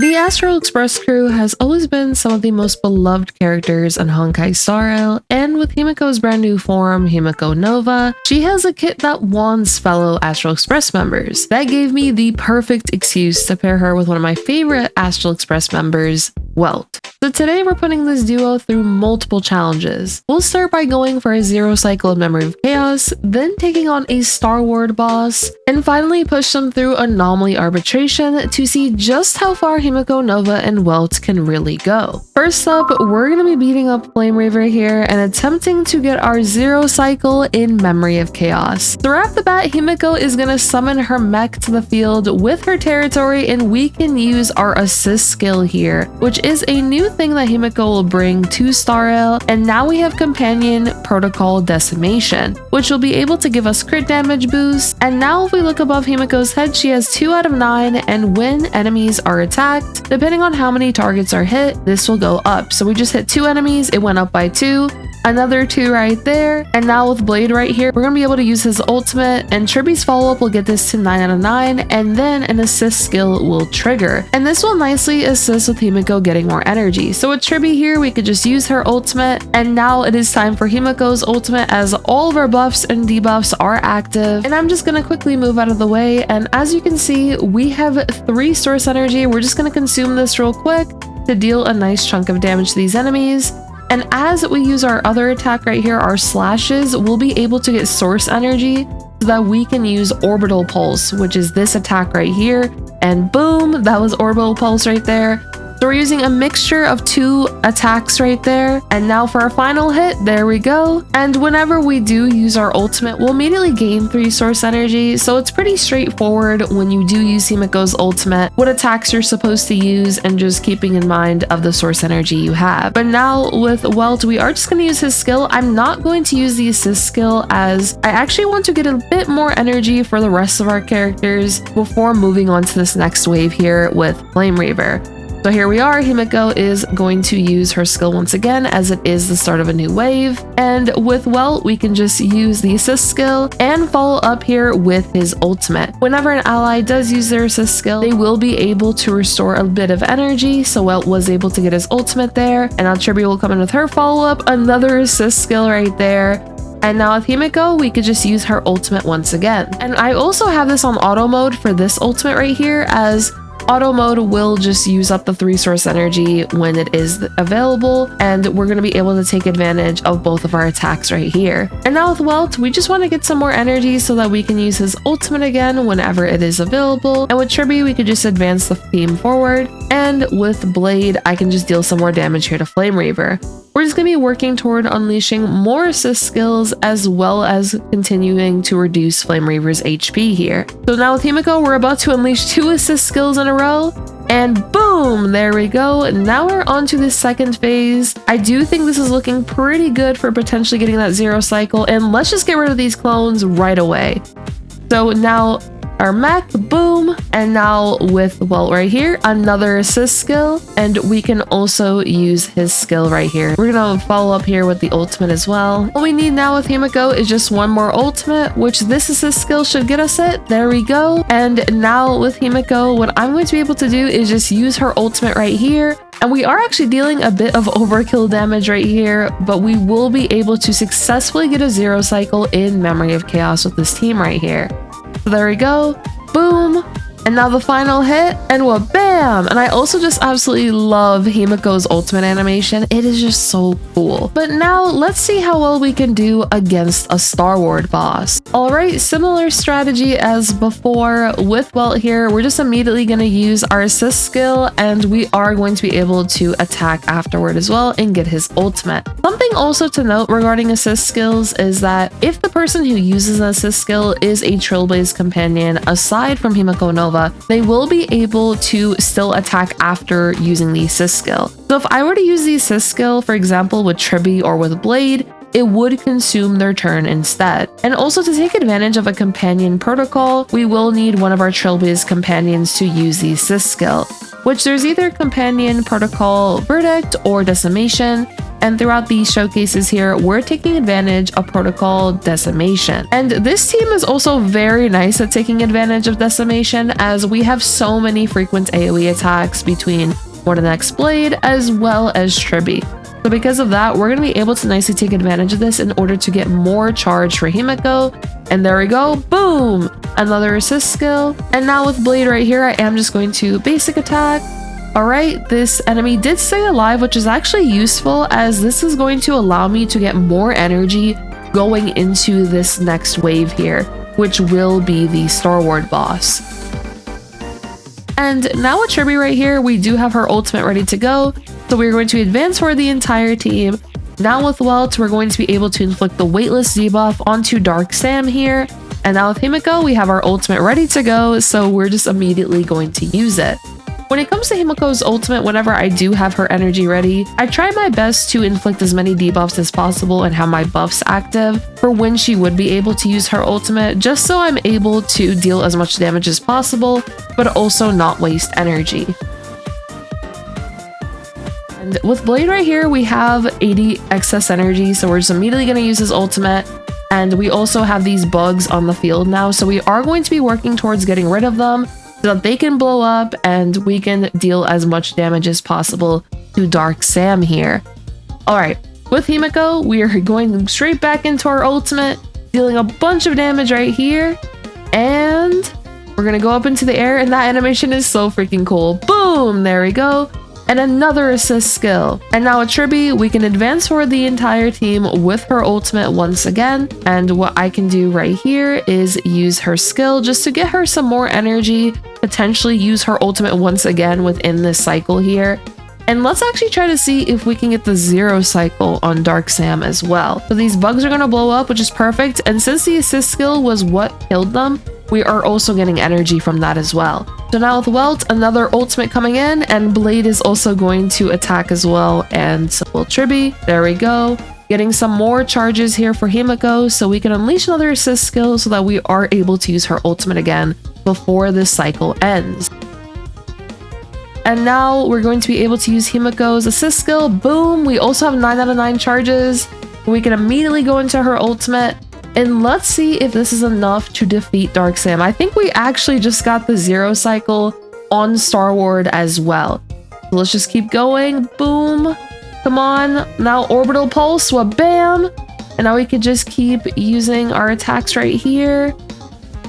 The Astral Express Crew has always been some of the most beloved characters in Honkai Star Rail, and with Himeko's brand new form, Himeko Nova, she has a kit that wants fellow Astral Express members. That gave me the perfect excuse to pair her with one of my favorite Astral Express members, Welt. So today we're putting this duo through multiple challenges. We'll start by going for a 0 cycle of Memory of Chaos, then taking on a Starward boss, and finally push them through Anomaly Arbitration to see just how far Himeko Nova and Welt can really go. First up, we're going to be beating up Flame Reaver here and attempting to get our 0 cycle in Memory of Chaos. So right off the bat, Himeko is going to summon her mech to the field with her territory, and we can use our assist skill here, which is a new thing that Himeko will bring to Star Rail, and now we have Companion Protocol Decimation, which will be able to give us crit damage boost. And now if we look above Himeko's head, she has 2 out of 9, and when enemies are attacked, depending on how many targets are hit, this will go up. So we just hit 2 enemies, it went up by 2, another 2 right there, and now with Blade right here, we're going to be able to use his ultimate, and Tribbie's follow-up will get this to 9 out of 9, and then an assist skill will trigger. And this will nicely assist with Himeko getting more energy. So with Tribbie here, we could just use her ultimate, and now it is time for Himeko's ultimate as all of our buffs and debuffs are active. And I'm just going to quickly move out of the way, and as you can see, we have 3 source energy. We're just going to consume this real quick to deal a nice chunk of damage to these enemies. And as we use our other attack right here, our slashes, we'll be able to get source energy so that we can use Orbital Pulse, which is this attack right here. And boom, that was Orbital Pulse right there. So we're using a mixture of 2 attacks right there. And now for our final hit, there we go. And whenever we do use our ultimate, we'll immediately gain 3 source energy. So it's pretty straightforward when you do use Himeko's ultimate, what attacks you're supposed to use, and just keeping in mind of the source energy you have. But now with Welt, we are just going to use his skill. I'm not going to use the assist skill as I actually want to get a bit more energy for the rest of our characters before moving on to this next wave here with Flame Reaver. So here we are, Himeko is going to use her skill once again as it is the start of a new wave. And with Welt, we can just use the assist skill and follow up here with his ultimate. Whenever an ally does use their assist skill, they will be able to restore a bit of energy. So Welt was able to get his ultimate there, and now Tribbie will come in with her follow-up, another assist skill right there. And now with Himeko, we could just use her ultimate once again. And I also have this on auto mode for this ultimate right here, as auto mode will just use up the 3 source energy when it is available, and we're going to be able to take advantage of both of our attacks right here. And now with Welt, we just want to get some more energy so that we can use his ultimate again whenever it is available. And with Tribbie, we could just advance the theme forward. And with Blade, I can just deal some more damage here to Flame Reaver. We're just going to be working toward unleashing more assist skills as well as continuing to reduce Flame Reaver's HP here. So now with Himeko, we're about to unleash 2 assist skills in a row. And boom, there we go. Now we're on to the second phase. I do think this is looking pretty good for potentially getting that 0 cycle. And let's just get rid of these clones right away. So now our mech, boom, and now with Welt right here, another assist skill, and we can also use his skill right here. We're gonna follow up here with the ultimate as well. What we need now with Himeko is just one more ultimate, which this assist skill should get us it. There we go. And now with Himeko, what I'm going to be able to do is just use her ultimate right here. And we are actually dealing a bit of overkill damage right here, but we will be able to successfully get a 0 cycle in Memory of Chaos with this team right here. So there we go, boom, and now the final hit, and well, bam! And I also just absolutely love Himeko's ultimate animation. It is just so cool. But now let's see how well we can do against a Starward boss. All right, similar strategy as before with Welt here. We're just immediately going to use our assist skill, and we are going to be able to attack afterward as well and get his ultimate. Something also to note regarding assist skills is that if the person who uses an assist skill is a Trailblaze companion aside from Himeko Nova, they will be able to still attack after using the assist skill. So if I were to use the assist skill, for example, with Tribbie or with Blade, it would consume their turn instead. And also to take advantage of a companion protocol, we will need one of our Trailblaze companions to use the assist skill, which there's either companion protocol verdict or decimation. And throughout these showcases here, we're taking advantage of Protocol Decimation. And this team is also very nice at taking advantage of Decimation, as we have so many frequent AoE attacks between Mortenax Blade as well as Tribbie. So because of that, we're going to be able to nicely take advantage of this in order to get more charge for Himeko. And there we go, boom! Another assist skill. And now with Blade right here, I am just going to basic attack. Alright, this enemy did stay alive, which is actually useful, as this is going to allow me to get more energy going into this next wave here, which will be the Starward boss. And now with Tribbie right here, we do have her ultimate ready to go, so we're going to advance for the entire team. Now with Welt, we're going to be able to inflict the weightless debuff onto Dark Sam here, and now with Himeko, we have our ultimate ready to go, so we're just immediately going to use it. When it comes to Himeko's ultimate, whenever I do have her energy ready, I try my best to inflict as many debuffs as possible and have my buffs active for when she would be able to use her ultimate, just so I'm able to deal as much damage as possible, but also not waste energy. And with Blade right here, we have 80 excess energy, so we're just immediately going to use his ultimate. And we also have these bugs on the field now, so we are going to be working towards getting rid of them, so that they can blow up and we can deal as much damage as possible to Dark Sam here. Alright, with Himeko, we are going straight back into our ultimate, dealing a bunch of damage right here, and we're gonna go up into the air, and that animation is so freaking cool. Boom! There we go. And another assist skill. And now with Tribbie, we can advance forward the entire team with her ultimate once again. And what I can do right here is use her skill just to get her some more energy, potentially use her ultimate once again within this cycle here. And let's actually try to see if we can get the 0 cycle on Dark Sam as well. So these bugs are going to blow up, which is perfect. And since the assist skill was what killed them, we are also getting energy from that as well. So now with Welt, another ultimate coming in, and Blade is also going to attack as well, and so will Tribbie. There we go. Getting some more charges here for Himeko, so we can unleash another assist skill so that we are able to use her ultimate again before this cycle ends. And now we're going to be able to use Himeko's assist skill. Boom! We also have 9 out of 9 charges. We can immediately go into her ultimate. And let's see if this is enough to defeat Dark Sam. I think we actually just got the 0 cycle on Starward as well. So let's just keep going. Boom. Come on. Now Orbital Pulse. Well, bam. And now we could just keep using our attacks right here.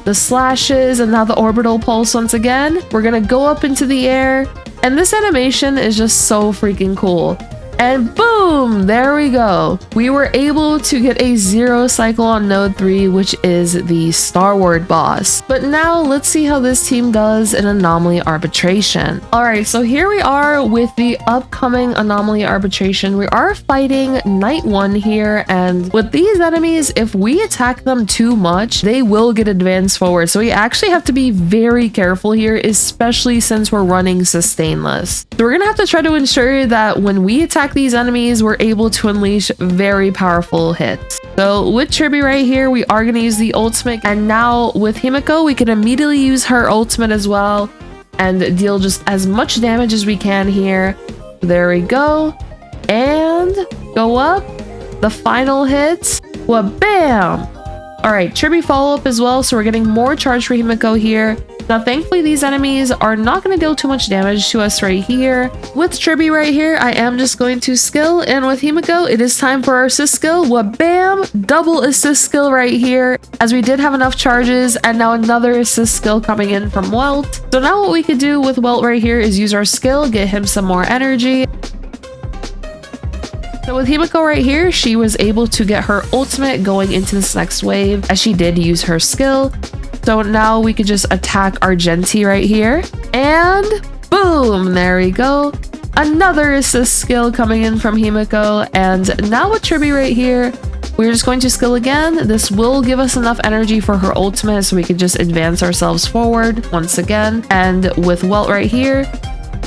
The slashes and now the Orbital Pulse once again. We're going to go up into the air. And this animation is just so freaking cool. And boom, there we go. We were able to get a 0 cycle on Node 3, which is the Starward boss. But now let's see how this team does in Anomaly Arbitration. Alright, so here we are with the upcoming Anomaly Arbitration. We are fighting Night 1 here, and with these enemies, if we attack them too much, they will get advanced forward. So we actually have to be very careful here, especially since we're running Sustainless. So we're gonna have to try to ensure that when we attack these enemies, we're able to unleash very powerful hits. So with Tribbie right here, we are going to use the ultimate, and now with Himeko, we can immediately use her ultimate as well and deal just as much damage as we can here. There we go. And go up. The final hits. Well, bam! Alright, Tribbie follow-up as well, so we're getting more charge for Himeko here. Now, thankfully, these enemies are not going to deal too much damage to us right here. With Tribbie right here, I am just going to skill, and with Himeko, it is time for our assist skill. Well, bam! Double assist skill right here, as we did have enough charges, and now another assist skill coming in from Welt. So now what we could do with Welt right here is use our skill, get him some more energy. So with Himeko right here, she was able to get her ultimate going into this next wave, as she did use her skill. So now we could just attack Argenti right here. And boom! There we go. Another assist skill coming in from Himeko. And now with Tribbie right here, we're just going to skill again. This will give us enough energy for her ultimate, so we can just advance ourselves forward once again. And with Welt right here,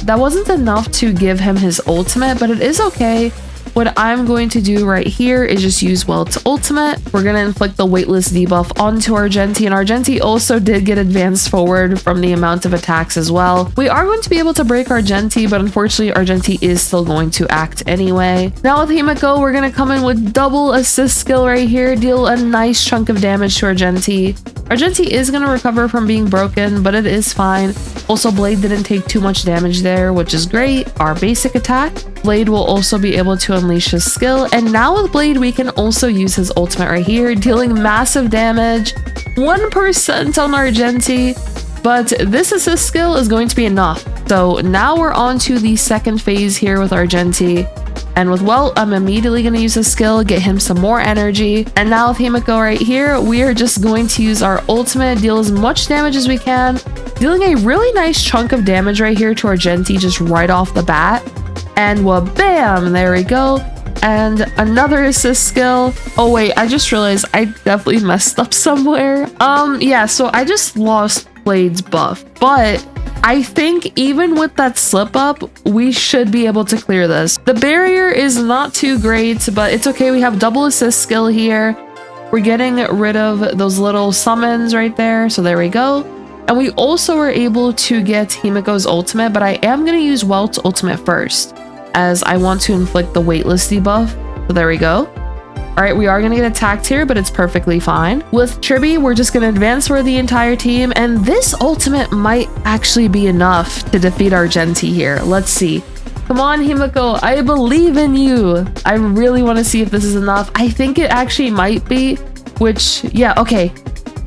that wasn't enough to give him his ultimate, but it is okay, what I'm going to do right here is just use Welt's ultimate. We're going to inflict the weightless debuff onto Argenti, and Argenti also did get advanced forward from the amount of attacks as well. We are going to be able to break Argenti, but unfortunately Argenti is still going to act anyway. Now with Himeko, we're going to come in with double assist skill right here, deal a nice chunk of damage to Argenti. Argenti is going to recover from being broken, but it is fine. Also, Blade didn't take too much damage there, which is great. Our basic attack, Blade will also be able to unleash his skill, and now with Blade we can also use his ultimate right here, dealing massive damage, 1% on Argenti, but this assist skill is going to be enough. So now we're on to the second phase here with Argenti. And with Welt, I'm immediately going to use a skill, get him some more energy. And now with Himeko right here, we are just going to use our ultimate, deal as much damage as we can, dealing a really nice chunk of damage right here to Argenti just right off the bat. And well, bam, there we go. And another assist skill. Oh wait, I just realized I definitely messed up somewhere. Yeah, so I just lost Blade's buff, but I think even with that slip up, we should be able to clear this. The barrier is not too great, but it's okay. We have double assist skill here. We're getting rid of those little summons right there. So there we go. And we also were able to get Himeko's ultimate, but I am going to use Welt's ultimate first, as I want to inflict the weightless debuff. So there we go. All right, we are going to get attacked here, but it's perfectly fine. With Tribbie, we're just going to advance for the entire team, and this ultimate might actually be enough to defeat Argenti here. Let's see. Come on, Himeko, I believe in you. I really want to see if this is enough. I think it actually might be, which, yeah, okay.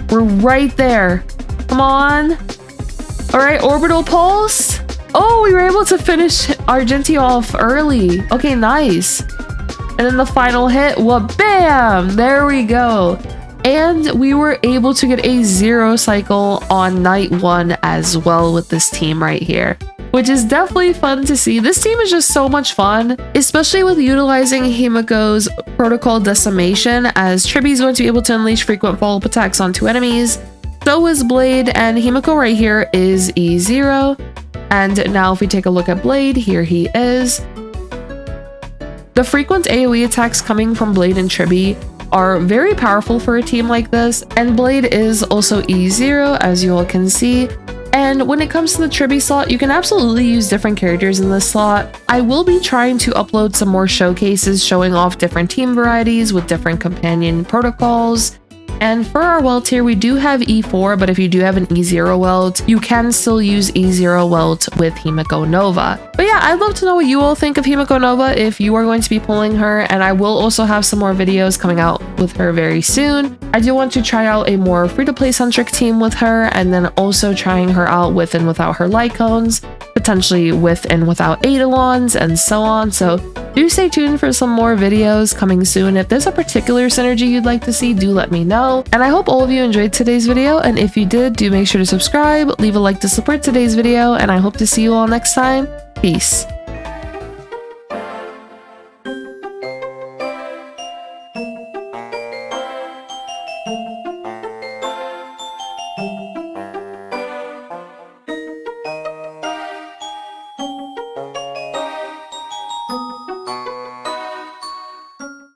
We're right there. Come on. All right, orbital pulse. Oh, we were able to finish Argenti off early. Okay, nice. And then the final hit, well, bam, there we go. And we were able to get a 0 cycle on night 1 as well with this team right here, which is definitely fun to see. This team is just so much fun, especially with utilizing Himeko's protocol decimation, as Tribbie is going to be able to unleash frequent follow-up attacks onto enemies. So is Blade, and Himeko right here is E0. And now if we take a look at Blade, here he is. The frequent AoE attacks coming from Blade and Tribbie are very powerful for a team like this, and Blade is also E0, as you all can see. And when it comes to the Tribbie slot, you can absolutely use different characters in this slot. I will be trying to upload some more showcases showing off different team varieties with different companion protocols. And for our Welt here, we do have E4, but if you do have an E0 Welt, you can still use E0 Welt with Himeko Nova. But yeah, I'd love to know what you all think of Himeko Nova if you are going to be pulling her, and I will also have some more videos coming out with her very soon. I do want to try out a more free-to-play centric team with her, and then also trying her out with and without her light cones, potentially with and without Eidolons, and so on. So do stay tuned for some more videos coming soon. If there's a particular synergy you'd like to see, do let me know. And I hope all of you enjoyed today's video, and if you did, do make sure to subscribe, leave a like to support today's video, and I hope to see you all next time. Peace.